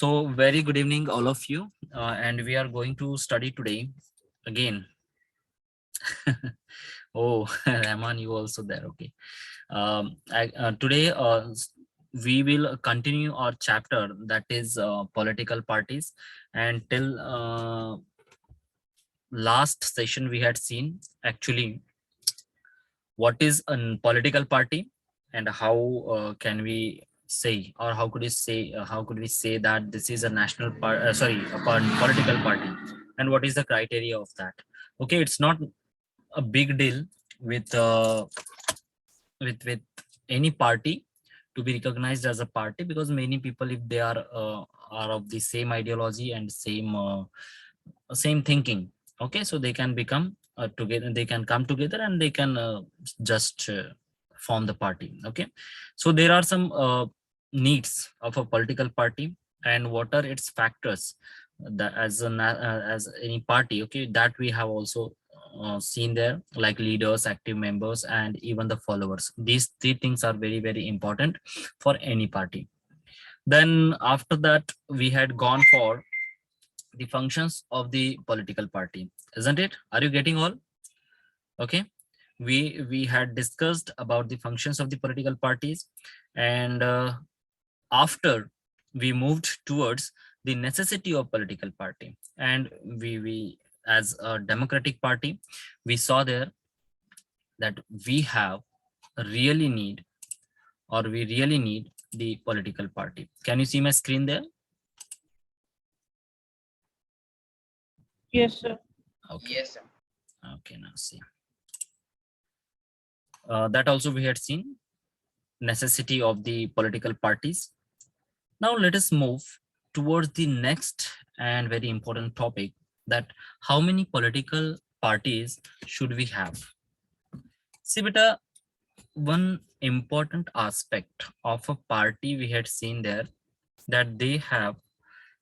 So very good evening, all of you. And we are going to study today again. Oh, Rahman, you also there. Okay. Today, we will continue our chapter that is political parties. And till last session, we had seen actually what is a political party and how can we say, or how could you say, how could we say that this is a national political party, and what is the criteria of that. Okay, it's not a big deal with with any party to be recognized as a party, because many people, if they are of the same ideology and same thinking, okay, so they can become together, they can come together, and they can just form the party. Okay, so there are some needs of a political party, and what are its factors that as any party, okay, that we have also seen there, like leaders, active members, and even the followers. These three things are very, very important for any party. Then after that, we had gone for the functions of the political party, isn't it? Are you getting all? Okay, we had discussed about the functions of the political parties, and after we moved towards the necessity of political party, and we as a democratic party, we saw there that we have really need, or we really need the political party. Can you see my screen there? Yes, sir. Okay. Yes, sir. Okay, now see. That also we had seen necessity of the political parties. Now let us move towards the next and very important topic, that how many political parties should we have? See, beta, one important aspect of a party we had seen there, that they have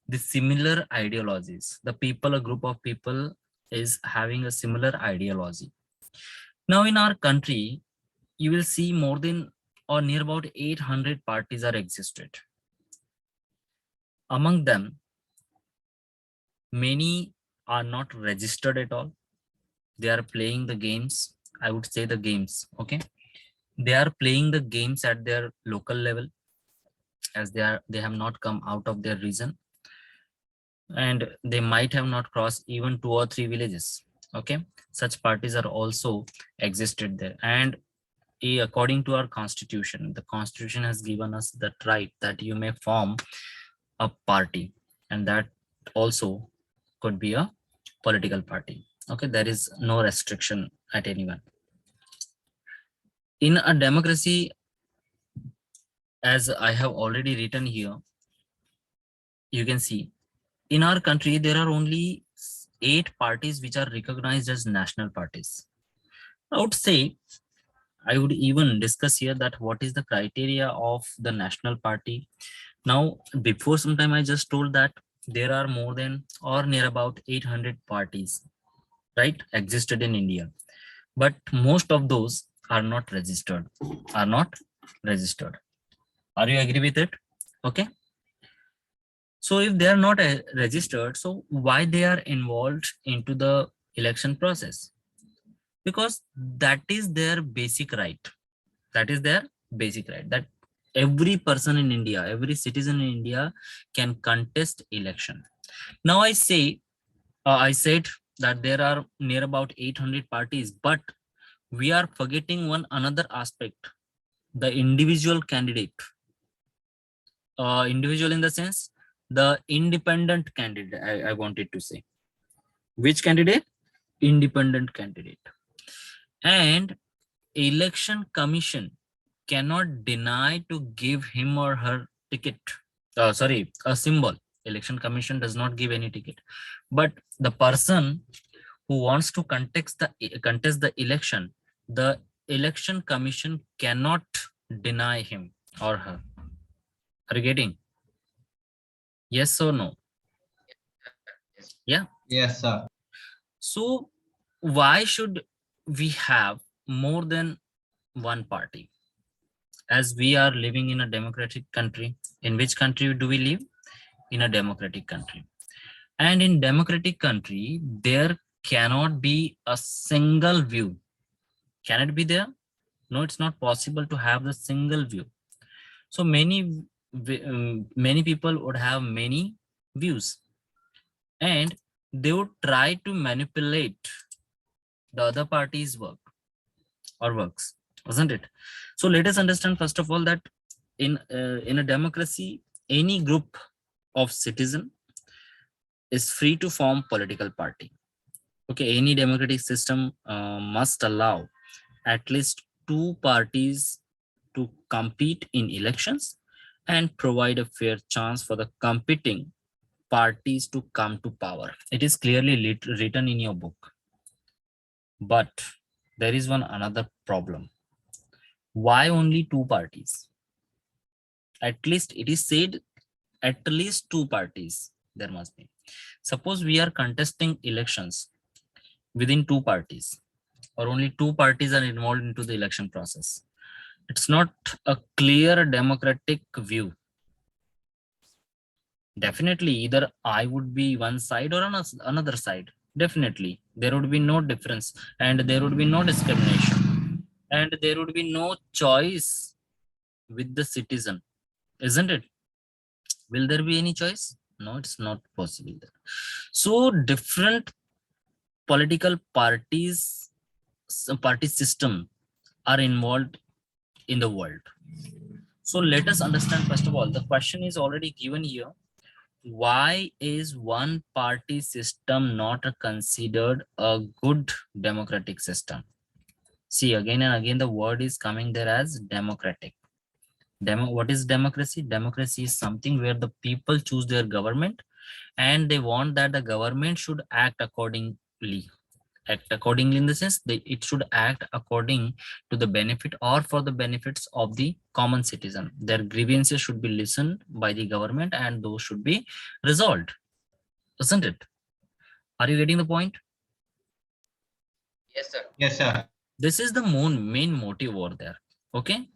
the similar ideologies. The people, a group of people is having a similar ideology. Now in our country, you will see more than or near about 800 parties are existed. Among them, many are not registered at all. They are playing the games. I would say the games. Okay, they are playing the games at their local level, as they have not come out of their region, and they might have not crossed even 2 or 3 villages. Okay, such parties are also existed there, and according to our constitution, the constitution has given us that right that you may form a party, and that also could be a political party. Okay, there is no restriction at anyone. In a democracy, as I have already written here, you can see in our country there are only 8 parties which are recognized as national parties. I would say, I would even discuss here that what is the criteria of the national party. Now, before some time, I just told that there are more than or near about 800 parties, right, existed in India. But most of those are not registered, are not registered. Are you agree with it? Okay. So if they are not registered, so why they are involved into the election process? Because that is their basic right. That is their basic right, that every person in India, every citizen in India can contest election. Now I say, I said that there are near about 800 parties, but we are forgetting one another aspect, the individual candidate. Individual in the sense, the independent candidate, I wanted to say. Which candidate? Independent candidate. And election commission cannot deny to give him or her ticket. A symbol. Election commission does not give any ticket. But the person who wants to contest the election, the election commission cannot deny him or her. Are you getting? Yes or no? Yeah. Yes, sir. So why should we have more than one party? As we are living in a democratic country. In which country do we live? in a democratic country. And in democratic country, there cannot be a single view. Can it be there? No, it's not possible to have the single view. So many people would have many views, and they would try to manipulate the other party's works, wasn't it? So let us understand first of all that in a democracy, any group of citizen is free to form political party. Okay, any democratic system must allow at least two parties to compete in elections and provide a fair chance for the competing parties to come to power. It is clearly written in your book. But there is one another problem. Why only two parties? At least it is said at least two parties there must be. Suppose we are contesting elections within two parties, or only two parties are involved into the election process. It's not a clear democratic view. Definitely, either I would be one side or another side. Definitely, there would be no difference, and there would be no discrimination, and there would be no choice with the citizen, isn't it? Will there be any choice? No, it's not possible. So different political parties, party system are involved in the world. So let us understand first of all, the question is already given here. Why is one party system not considered a good democratic system? See, again and again, the word is coming there as democratic. What is democracy? Democracy is something where the people choose their government and they want that the government should act accordingly. Act accordingly in the sense that it should act according to the benefit or for the benefits of the common citizen. Their grievances should be listened by the government and those should be resolved, isn't it? Are you getting the point? Yes, sir. Yes, sir. This is the main motive over there. Okay,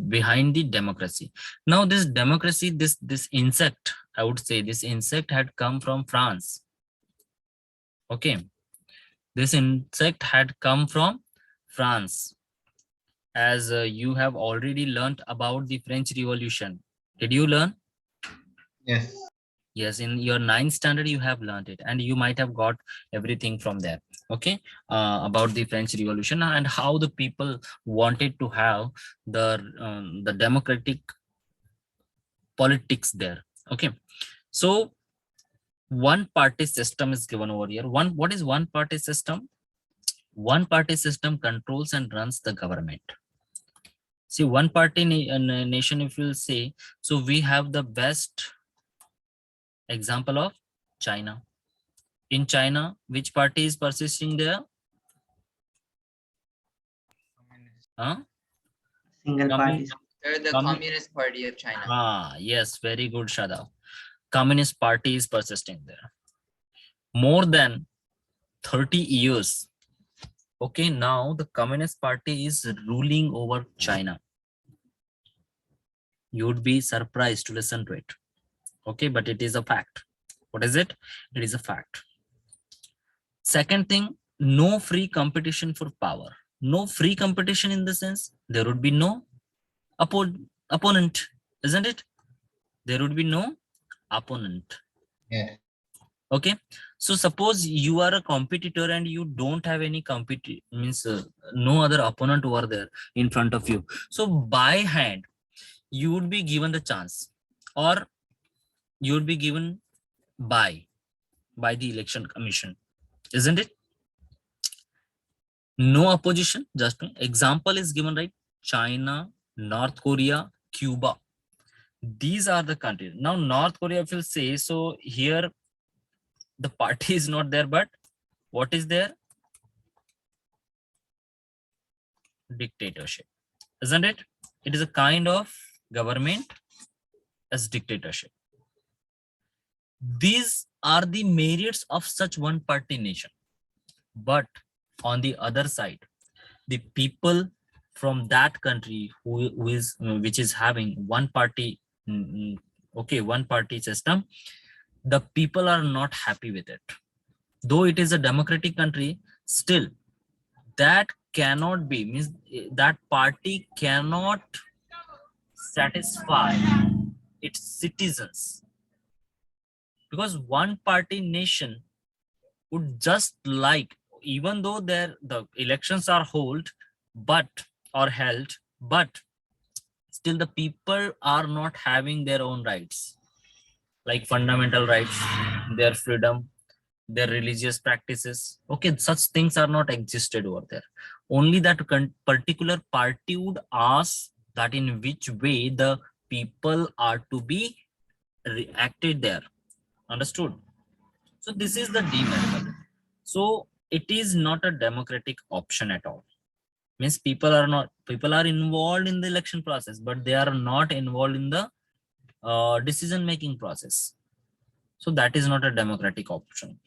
behind the democracy. Now this democracy, this insect, I would say this insect had come from France. Okay, this insect had come from France. As you have already learned about the French Revolution. Did you learn? Yes. Yes, in your 9th standard you have learned it, and you might have got everything from there. Okay, about the French Revolution and how the people wanted to have the democratic politics there. Okay, so one party system is given over here. What is one party system? One party system controls and runs the government. See, one party nation, if you say, so we have the best example of China. In China, which party is persisting there? Huh? Single party. Sir, the Communist Party of China. Ah, yes, very good, Shada. Communist Party is persisting there. More than 30 years. Okay, now the Communist Party is ruling over China. You would be surprised to listen to it. Okay, but it is a fact. What is it? It is a fact. Second thing, no free competition for power. No free competition in the sense there would be no opponent, isn't it? There would be no opponent. Yeah. Okay, so suppose you are a competitor and you don't have any no other opponent over there in front of you. So by hand, you would be given the chance, or you would be given by the election commission, isn't it? No opposition. Just example is given, right? China, North Korea, Cuba. These are the countries. Now North Korea, if you say, so here the party is not there, but what is there? Dictatorship, isn't it? It is a kind of government as dictatorship. These are the merits of such one party nation. But on the other side, the people from that country which is having one party okay, one party system, the people are not happy with it. Though it is a democratic country, still that cannot be, means that party cannot satisfy its citizens, because one party nation would just like, even though the elections are held, but still the people are not having their own rights, like fundamental rights, their freedom, their religious practices. Okay, such things are not existed over there. Only that particular party would ask that in which way the people are to be reacted there. Understood? So this is the demerit. So it is not a democratic option at all. Means people are involved in the election process, but they are not involved in the decision making process. So that is not a democratic option.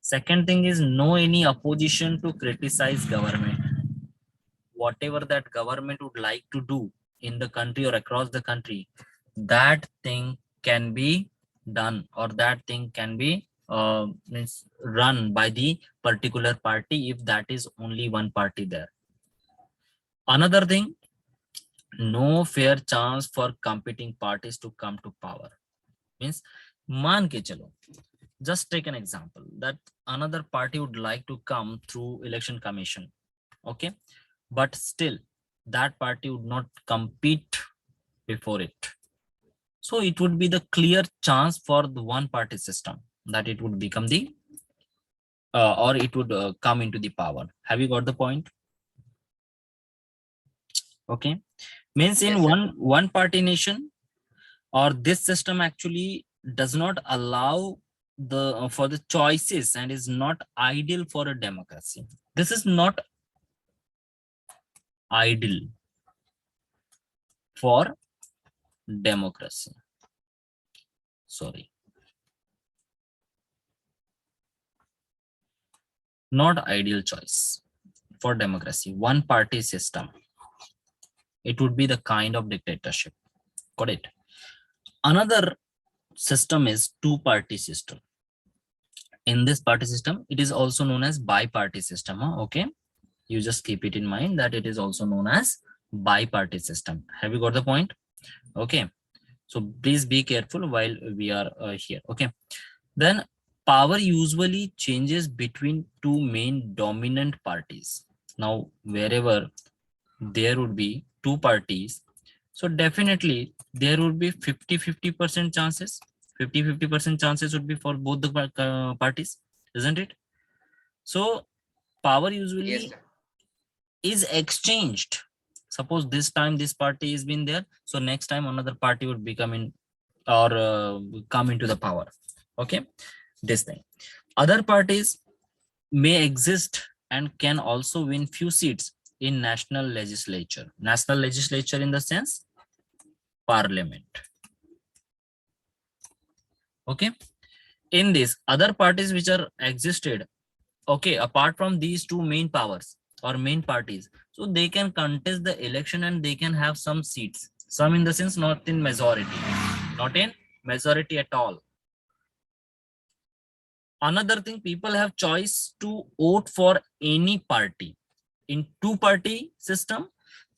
Second thing is no any opposition to criticize government. Whatever that government would like to do in the country or across the country, that thing can be done, or that thing can be means run by the particular party if that is only one party there. Another thing, no fair chance for competing parties to come to power. Means मान के चलो, just take an example that another party would like to come through election commission, okay, but still that party would not compete before it. So it would be the clear chance for the one party system that it would become the or it would come into the power. Have you got the point? Okay, means in Yes, sir. one party nation, or this system actually does not allow the for the choices and is not ideal for a democracy. This is not ideal for democracy. Sorry, not ideal choice for democracy. One party system, it would be the kind of dictatorship. Got it? Another system is two-party system. In this party system, it is also known as bi-party system. Okay, you just keep it in mind that it is also known as bi-party system. Have you got the point? Okay, so please be careful while we are here. Okay, then power usually changes between two main dominant parties. Now wherever there would be two parties, so definitely there would be 50-50% chances. 50-50% chances would be for both the parties, isn't it? So power Yes, usually sir. is exchanged. Suppose this time this party has been there, so next time another party would become in or come into the power. Okay, this thing. Other parties may exist and can also win few seats in national legislature. National legislature in the sense parliament. Okay, in this other parties which are existed, okay, apart from these two main powers or main parties, so they can contest the election and they can have some seats, some in the sense not in majority at all. Another thing, people have choice to vote for any party. In two-party system,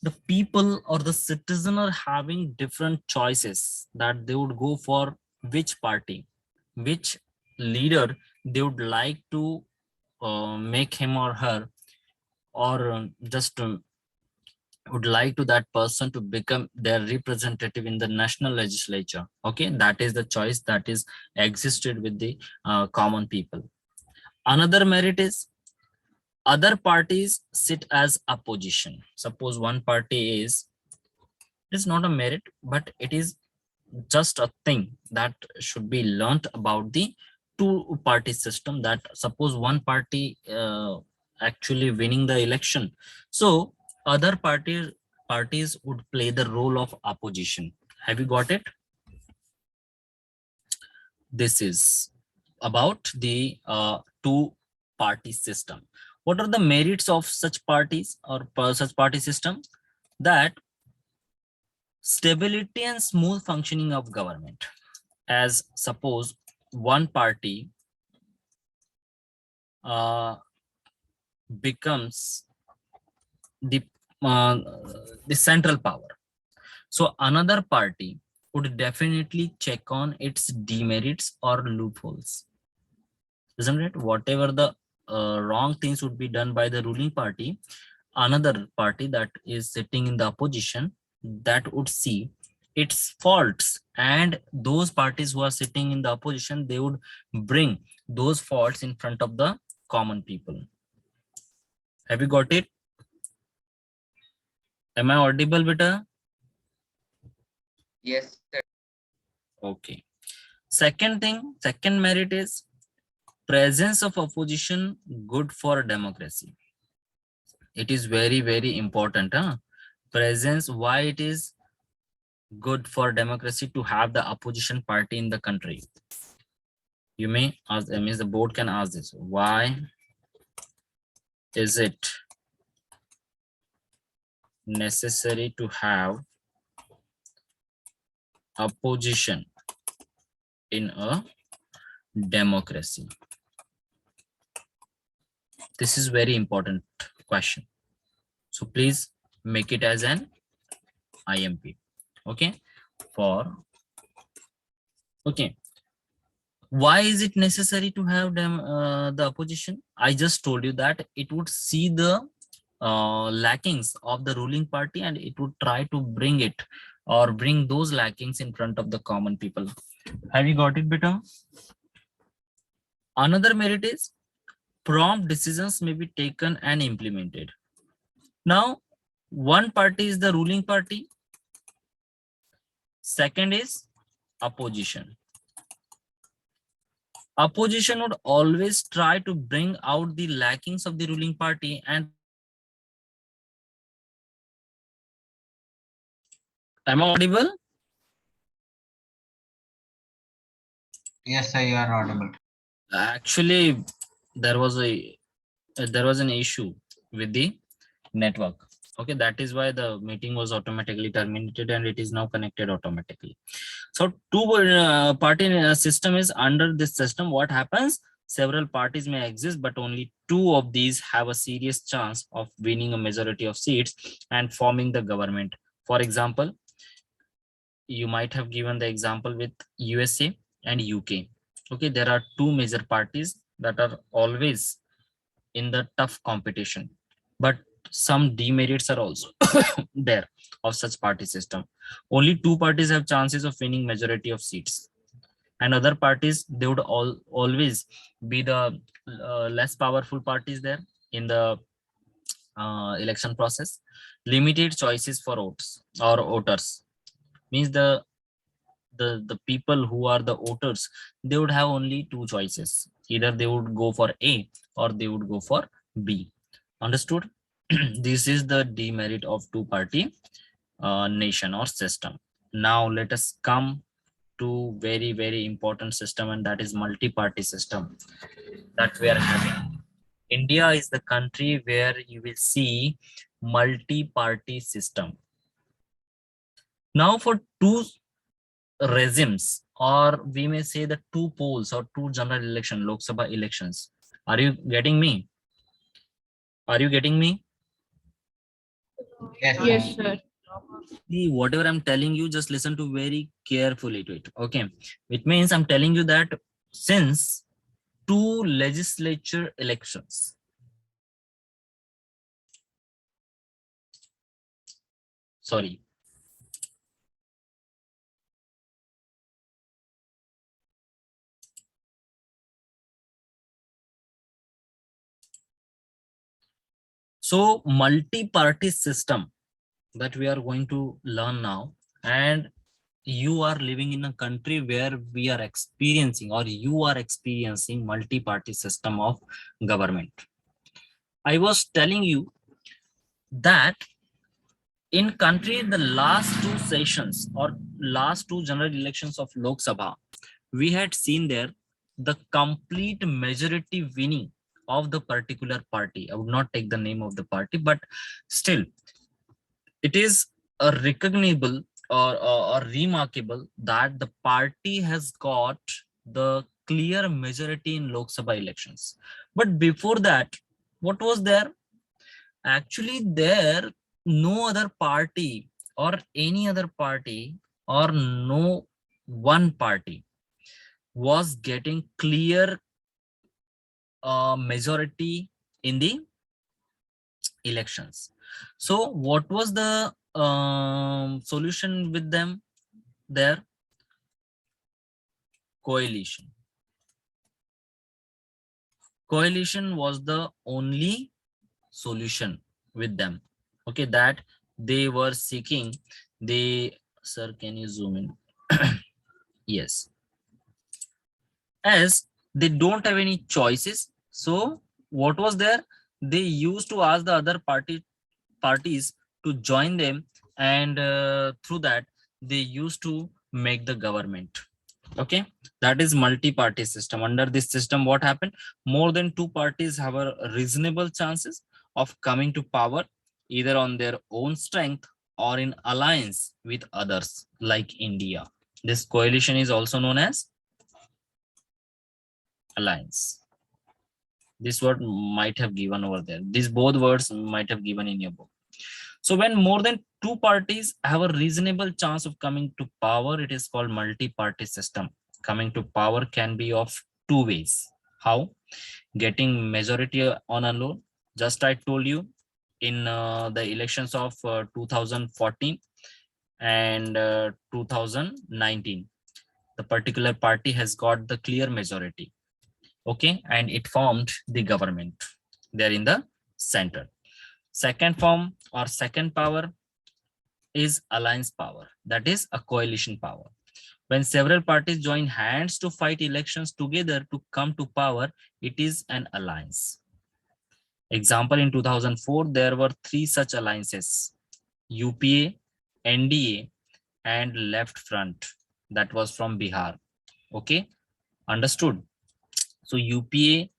the people or the citizen are having different choices that they would go for which party, which leader they would like to make him or her, or just would like to that person to become their representative in the national legislature. Okay, that is the choice that is existed with the common people. Another merit is other parties sit as opposition. Suppose one party is, it's not a merit, but it is just a thing that should be learnt about the two party system, that suppose one party actually winning the election, so other parties would play the role of opposition. Have you got it? This is about the two party system. What are the merits of such parties or such party system? That stability and smooth functioning of government. as suppose one party becomes the uh, the central power, so another party would definitely check on its demerits or loopholes, isn't it? Whatever the wrong things would be done by the ruling party, another party that is sitting in the opposition, that would see its faults, and those parties who are sitting in the opposition, they would bring those faults in front of the common people. Have you got it? Am I audible, beta? Yes, sir. Okay. Second thing, second merit is presence of opposition good for democracy. It is very, very important. Presence, why it is good for democracy to have the opposition party in the country? You may ask, means the board can ask this. Why is it necessary to have opposition in a democracy? This is very important question. So please make it as an IMP. Okay. Okay. Why is it necessary to have them the opposition? I just told you that it would see the lackings of the ruling party, and it would try to bring it or bring those lackings in front of the common people. Have you got it, beta? Another merit is prompt decisions may be taken and implemented. Now, one party is the ruling party. Second is opposition. Opposition would always try to bring out the lackings of the ruling party. And am I audible? Yes, sir, you are audible. Actually, there was an issue with the network. Okay, that is why the meeting was automatically terminated, and it is now connected automatically. So two party system is under this system. What happens? Several parties may exist, but only two of these have a serious chance of winning a majority of seats and forming the government. For example, you might have given the example with USA and UK. Okay, there are two major parties that are always in the tough competition, but some demerits are also there of such party system. Only two parties have chances of winning majority of seats, and other parties, they would always be the less powerful parties there in the election process. Limited choices for votes or voters, means the people who are the voters, they would have only two choices. Either they would go for A or they would go for B. Understood? This is the demerit of two party nation or system. Now let us come to very, very important system, and that is multi-party system that we are having. India is the country where you will see multi-party system. Now for two regimes, or we may say the two polls or two general election, Lok Sabha elections. Are you getting me? Are you getting me? Yes, Yes, sir. See, whatever I'm telling you, just listen to very carefully to it. Okay. It means I'm telling you that since two legislature elections, sorry, so multi-party system that we are going to learn now, and you are living in a country where we are experiencing, or you are experiencing multi-party system of government. I was telling you that in country, the last two sessions or last two general elections of Lok Sabha, we had seen there the complete majority winning of the particular party. I would not take the name of the party, but still it is a recognizable or remarkable that the party has got the clear majority in Lok Sabha elections. But before that, what was there? Actually, there no other party or any other party or no one party was getting clear majority in the elections. So what was the solution with them there? Coalition. Coalition was the only solution with them. Okay, that they were seeking. They, sir, can you zoom in? Yes. As they don't have any choices, so what was there? They used to ask the other parties to join them, and through that they used to make the government. Okay, that is multi-party system. Under this system, what happened? More than two parties have a reasonable chances of coming to power, either on their own strength or in alliance with others like India. This coalition is also known as alliance. This word might have given over there. These both words might have given in your book. So when more than two parties have a reasonable chance of coming to power, it is called multi-party system. Coming to power can be of two ways. How? Getting majority on a loan. Just I told you in the elections of 2014 and 2019, the particular party has got the clear majority. Okay, and it formed the government. They're in the center. Second form or second power is alliance power, that is a coalition power. When several parties join hands to fight elections together to come to power, it is an alliance. Example, in 2004 there were three such alliances: UPA, NDA and Left Front, that was from Bihar. Okay, understood? So UPA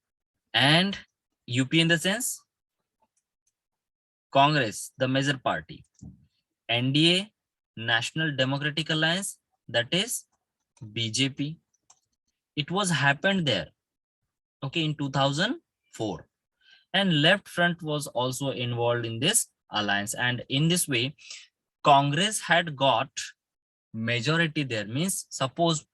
and UPA in the sense Congress, the major party. NDA, National Democratic Alliance, that is BJP. It was happened there, okay, in 2004. And Left Front was also involved in this alliance. And in this way, Congress had got majority there. Means suppose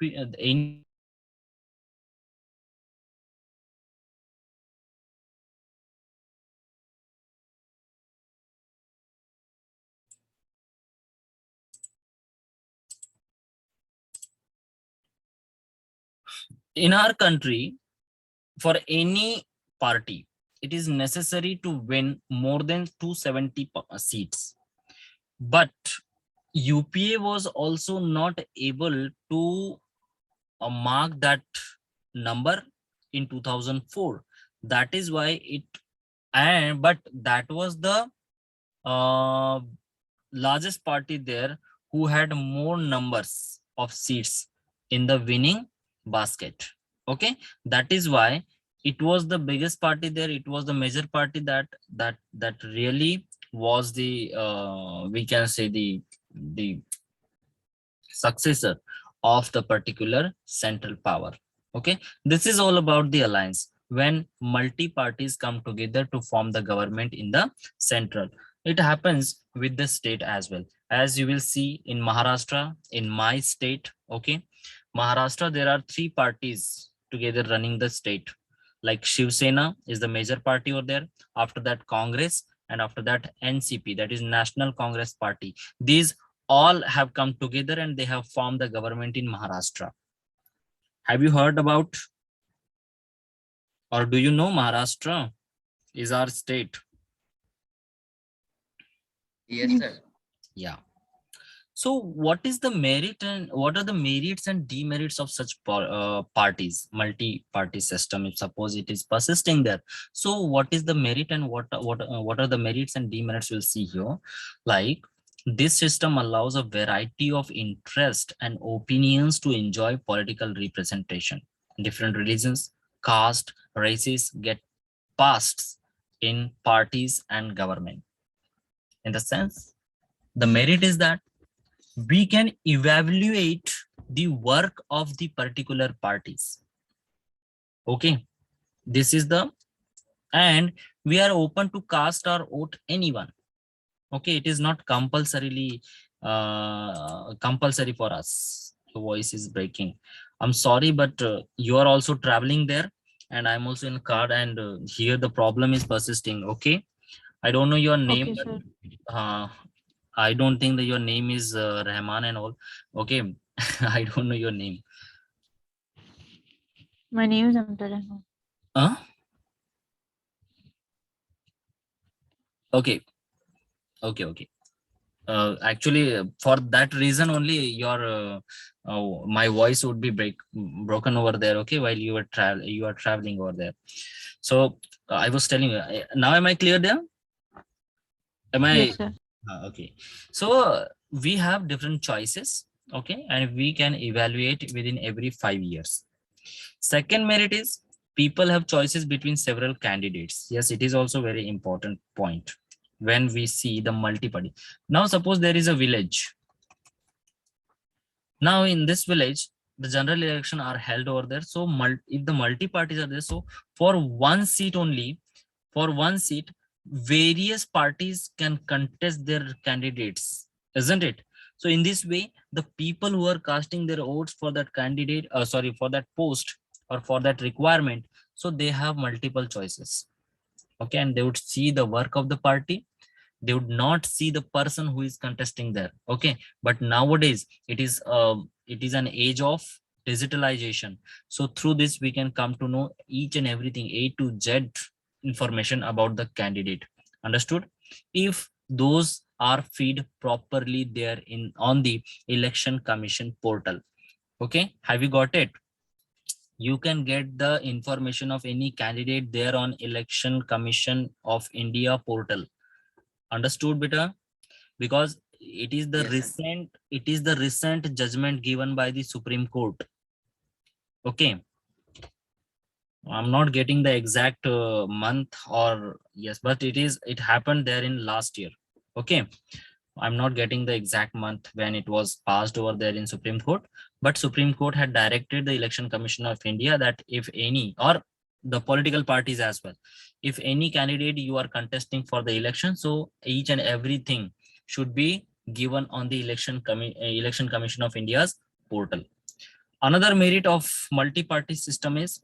in our country, for any party, it is necessary to win more than 270 seats. But UPA was also not able to mark that number in 2004. That is why it, and but that was the uh, largest party there who had more numbers of seats in the winning basket. Okay, that is why it was the biggest party there. It was the major party that really was the we can say the successor of the particular central power. Okay, this is all about the alliance. When multi parties come together to form the government in the central, it happens with the state as well. As you will see in Maharashtra, in my state, okay, Maharashtra, there are three parties together running the state. Like Shiv Sena is the major party over there. After that, Congress, and after that, NCP, that is National Congress Party. These all have come together and they have formed the government in Maharashtra. Have you heard about, or do you know Maharashtra is our state? Yes, sir. Yeah. So what is the merit and what are the merits and demerits of such parties, multi-party system, if suppose it is persisting there? So what is the merit and what are the merits and demerits? We'll see here. Like, this system allows a variety of interest and opinions to enjoy political representation. Different religions, caste, races get passed in parties and government. In the sense, the merit is that we can evaluate the work of the particular parties. Okay, this is the, and we are open to cast or vote anyone. Okay, it is not compulsorily compulsory for us. Your voice is breaking. I'm sorry, but you are also traveling there, and I'm also in car, and here the problem is persisting. Okay, I don't know your name, Okay, but sir. I don't think that your name is Rahman and all. Okay, I don't know your name. My name is Amtara. Huh? Okay, okay. Actually, for that reason only, your my voice would be broken over there. Okay, while you are traveling over there. So I was telling you. Now, am I clear there? Am I? Yes, sir. Okay. So we have different choices. Okay, and we can evaluate within every 5 years. Second merit is people have choices between several candidates. Yes, it is also very important point when we see the multi-party. Now, suppose there is a village. Now, in this village, the general election are held over there. So, if the multi-parties are there, so for one seat only, for one seat, various parties can contest their candidates, isn't it? So, in this way, the people who are casting their votes for that candidate, for that post or for that requirement, so they have multiple choices. Okay, and they would see the work of the party, they would not see the person who is contesting there. Okay, but nowadays it is an age of digitalization. So through this we can come to know each and everything, A to Z information about the candidate. Understood? If those are feed properly there in on the election commission portal. Okay, have you got it? You can get the information of any candidate there on election commission of India portal. Understood, beta? Because it is the Yes, sir. recent judgment given by the Supreme Court. Okay, I'm not getting the exact month, or yes, but it happened there in last year. Okay, I'm not getting the exact month when it was passed over there in Supreme Court, but Supreme Court had directed the Election Commission of India that if any, or the political parties as well, if any candidate you are contesting for the election, so each and everything should be given on the Election Commission of India's portal. Another merit of multi-party system is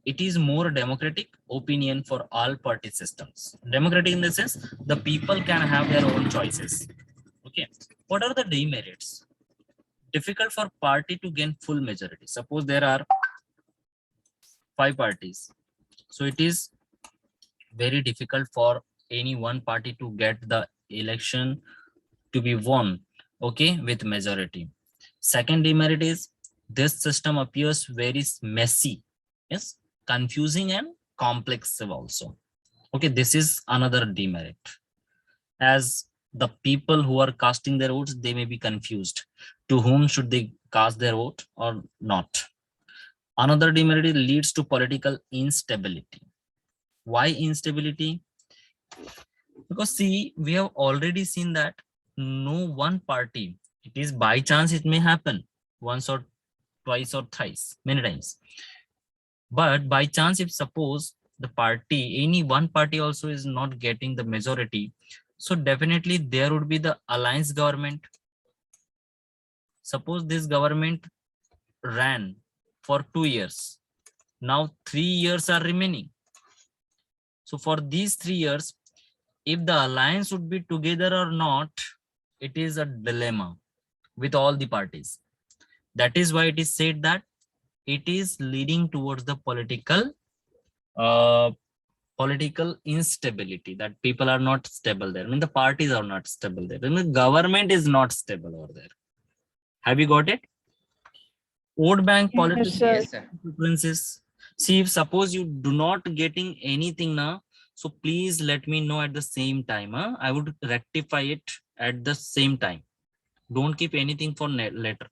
it is more democratic opinion for all party systems. Democratic in the sense the people can have their own choices. Okay, what are the demerits? Difficult for party to gain full majority. Suppose there are 5 parties, so it is very difficult for any one party to get the election to be won, okay, with majority. Second demerit is this system appears very messy, yes, confusing and complex also. Okay, this is another demerit, as the people who are casting their votes, they may be confused to whom should they cast their vote or not. Another demerit leads to political instability. Why instability? Because see, we have already seen that no one party, it is by chance, it may happen once or twice or thrice, many times. But by chance, if suppose the party, any one party also is not getting the majority, so definitely there would be the alliance government. Suppose this government ran for 2 years. Now 3 years are remaining. So for these 3 years, if the alliance would be together or not, it is a dilemma with all the parties. That is why it is said that it is leading towards the political instability, that people are not stable there. I mean, the parties are not stable there. I mean, the government is not stable over there. Have you got it? Vote bank politics. Yes, sir. Yes, sir. Preferences. See, if suppose you do not getting anything now, so please let me know at the same time. I would rectify it at the same time. Don't keep anything for later.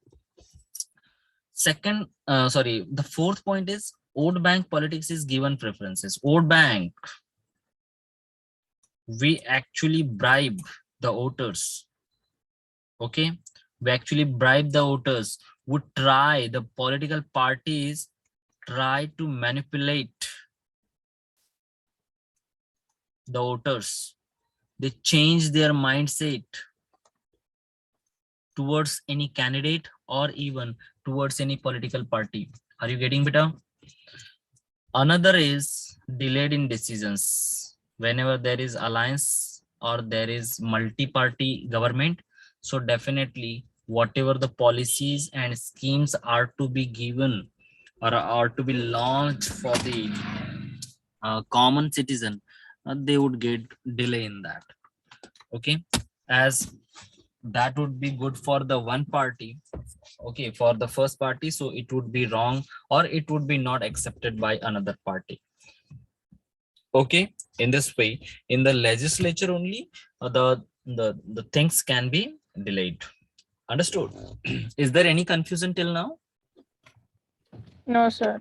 Second, the fourth point is vote bank politics is given preferences. Vote bank, we actually bribe the voters. Okay, we actually bribe the voters, would try, the political parties try to manipulate the voters. They change their mindset towards any candidate or even towards any political party. Are you getting better? Another is delayed in decisions. Whenever there is alliance or there is multi-party government, so definitely whatever the policies and schemes are to be given or are to be launched for the common citizen, they would get delay in that. Okay, as that would be good for the one party, okay, for the first party, so it would be wrong or it would be not accepted by another party. Okay, in this way, in the legislature only, the things can be delayed. Understood? Is there any confusion till now? No, sir.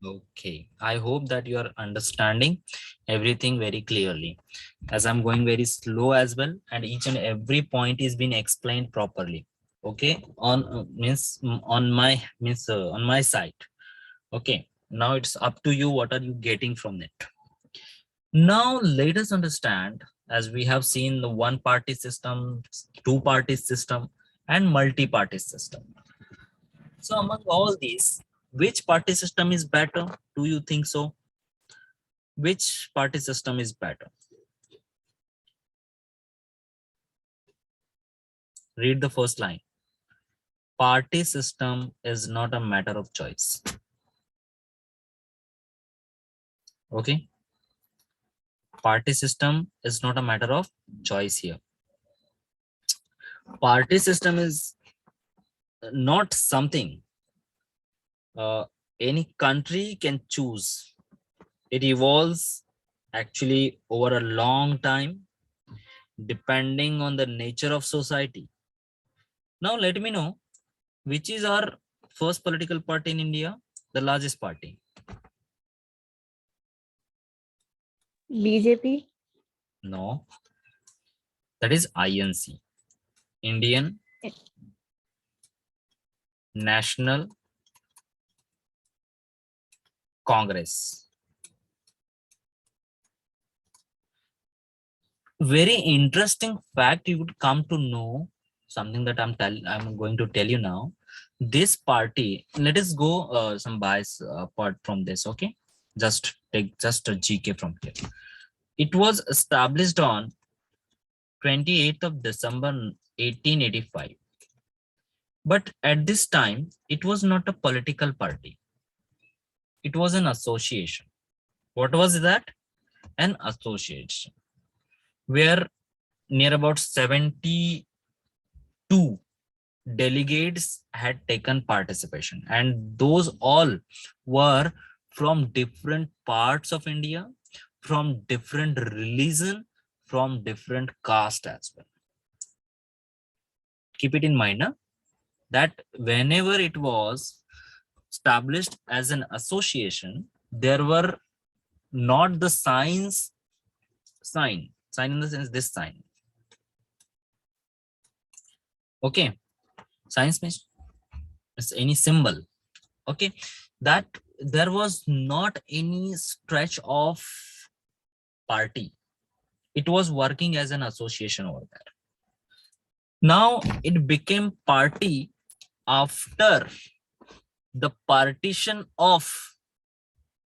Okay, I hope that you are understanding everything very clearly, as I'm going very slow as well, and each and every point is being explained properly. Okay, on on my side. Okay, now it's up to you. What are you getting from it? Now let us understand, as we have seen the one party system, two party system, and multi-party system. So among all these, which party system is better? Do you think so? Which party system is better? Read the first line. Party system is not a matter of choice. Okay. Party system is not a matter of choice here. Party system is not something any country can choose. It evolves actually over a long time, depending on the nature of society. Now let me know, which is our first political party in India, the largest party? BJP? No, that is INC, Indian National Congress. Very interesting fact you would come to know, something that I'm going to tell you now. This party, let us go some bias apart from this. Okay, just take just a GK from here. It was established on 28th of December 1885, but at this time it was not a political party, it was an association. What was that? An association where near about 72 delegates had taken participation, and those all were from different parts of India, from different religion, from different caste as well. Keep it in mind that whenever it was established as an association, there were not the sign in the sense this sign. Okay, science means it's any symbol. Okay, that there was not any stretch of party. It was working as an association over there. Now it became party after the partition of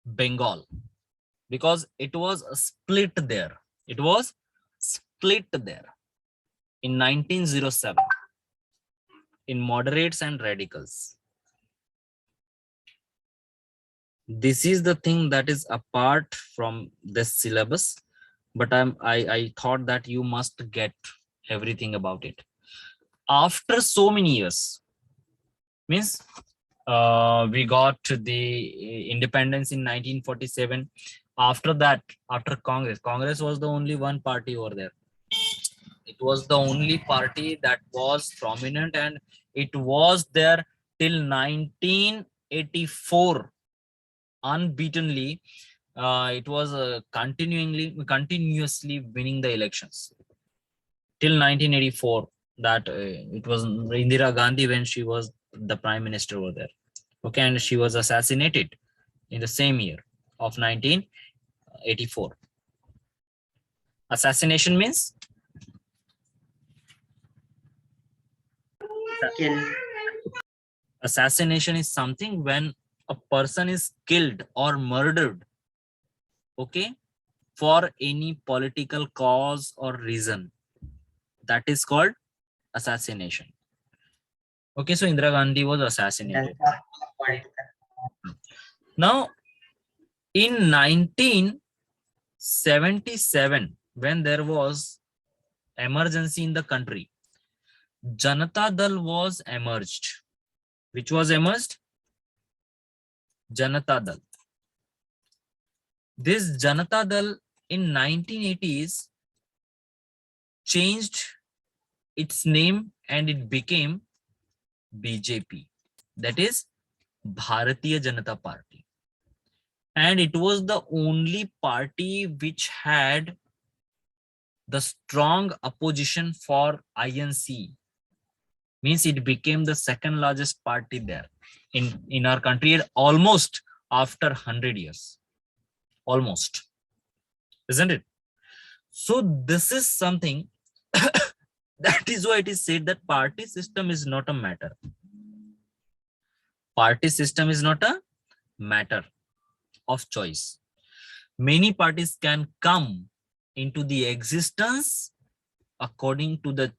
Bengal, because it was split there. It was split there in 1907 in moderates and radicals. This is the thing that is apart from this syllabus, but I thought that you must get everything about it. After so many years, means we got the independence in 1947. After that, after Congress was the only one party over there. It was the only party that was prominent, and it was there till 1984 unbeatenly. It was continuously winning the elections till 1984. that it was Indira Gandhi when she was the prime minister over there. Okay, and she was assassinated in the same year of 1984. Assassination means Kill. assassination is something when a person is killed or murdered, okay, for any political cause or reason. That is called assassination. Okay, so Indira Gandhi was assassinated. Now, in 1977, when there was emergency in the country, Janata Dal was emerged. Which was emerged? Janata Dal. This Janata Dal in 1980s changed its name and it became BJP. That is Bharatiya Janata Party. And it was the only party which had the strong opposition for INC. Means it became the second largest party there in our country almost after 100 years. Almost. Isn't it? So this is something that is why it is said that party system is not a matter. Party system is not a matter of choice. Many parties can come into the existence according to the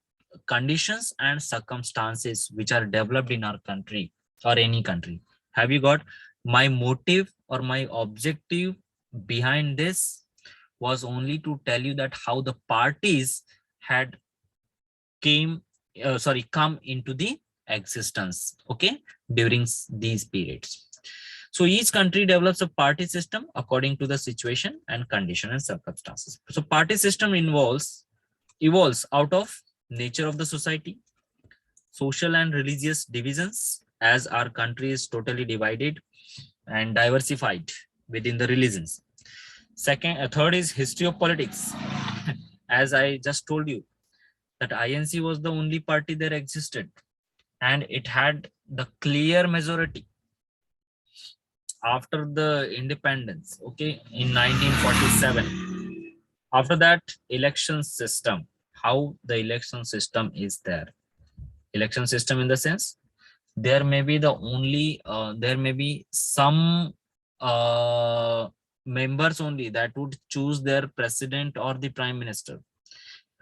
conditions and circumstances which are developed in our country or any country. Have you got my motive or my objective behind this was only to tell you that how the parties had come into the existence, okay, during these periods. So each country develops a party system according to the situation and condition and circumstances. So party system evolves out of nature of the society, social and religious divisions, as our country is totally divided and diversified within the religions. Third is history of politics. As I just told you, that INC was the only party that existed and it had the clear majority after the independence, okay, in 1947. After that, election system, how the election system is there. Election system in the sense, there may be some members only that would choose their president or the prime minister,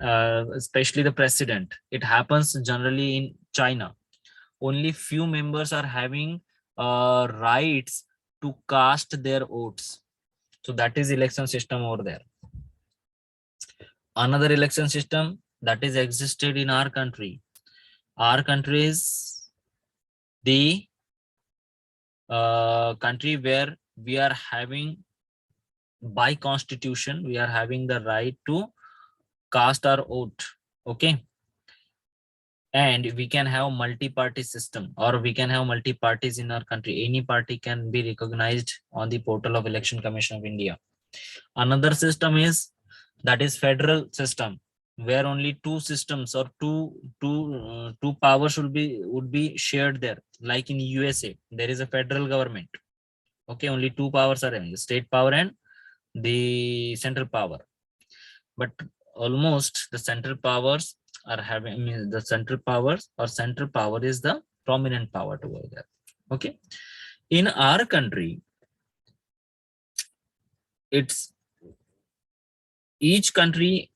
especially the president. It happens generally in China. Only few members are having rights to cast their votes. So that is election system over there. Another election system that is existed in our country. Our country is the country where we are having, by constitution, we are having the right to cast our vote, okay, and we can have multi-party system, or we can have multi-parties in our country. Any party can be recognized on the portal of Election Commission of India. Another system is that is federal system, where only two systems or two powers would be shared there. Like in USA, there is a federal government, okay, only two powers are having, state power and the central power. But almost the central powers are having, I mean, the central powers or central power is the prominent power over there, okay. In our country, it's each country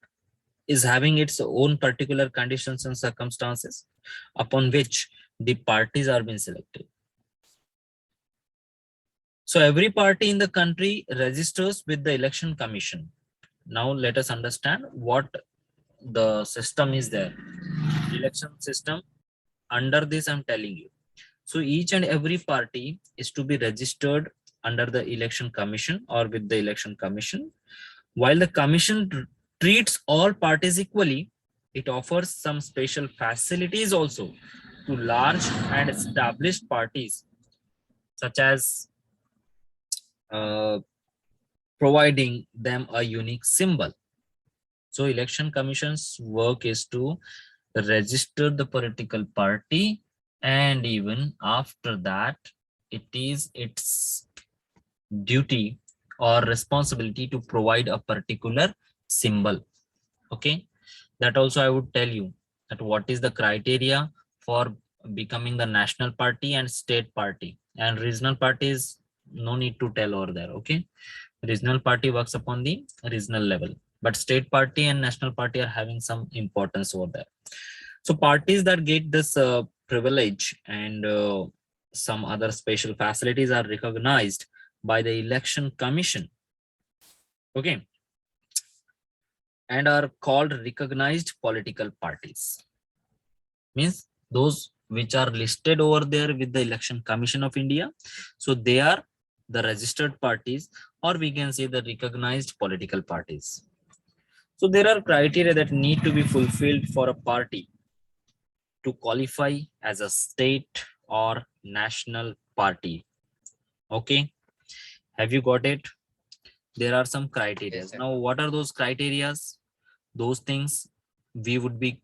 is having its own particular conditions and circumstances upon which the parties are being selected. So every party in the country registers with the election commission. Now let us understand what the system is there. Election system, under this I'm telling you. So each and every party is to be registered under the election commission or with the election commission. While the commission treats all parties equally, it offers some special facilities also to large and established parties, such as providing them a unique symbol. So election commission's work is to register the political party, and even after that, it is its duty or responsibility to provide a particular symbol. Okay, that also I would tell you that what is the criteria for becoming the national party and state party, and regional parties no need to tell over there. Okay, regional party works upon the regional level, but state party and national party are having some importance over there. So parties that get this privilege and some other special facilities are recognized by the election commission. Okay, and are called recognized political parties. Means those which are listed over there with the Election Commission of India. So they are the registered parties, or we can say the recognized political parties. So there are criteria that need to be fulfilled for a party to qualify as a state or national party. Okay, have you got it? There are some criteria. Yes, sir. Now, what are those criteria? Those things we would be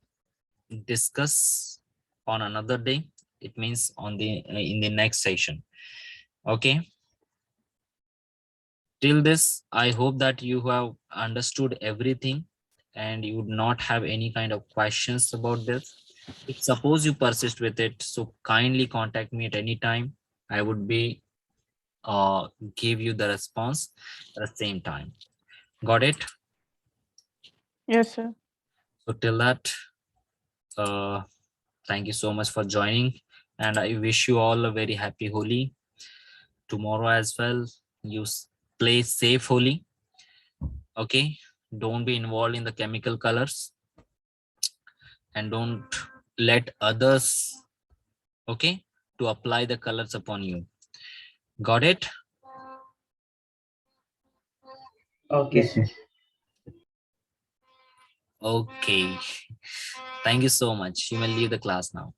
discuss on another day. It means on the in the next session. Okay. Till this, I hope that you have understood everything and you would not have any kind of questions about this. If suppose you persist with it, so kindly contact me at any time. I would be give you the response at the same time. Got it? Yes, sir. So till that, thank you so much for joining, and I wish you all a very happy Holi tomorrow as well. You play safe Holi. Okay, don't be involved in the chemical colors, and don't let others, okay, to apply the colors upon you. Got it? Okay. Yes, yes. Okay. Thank you so much. You may leave the class now.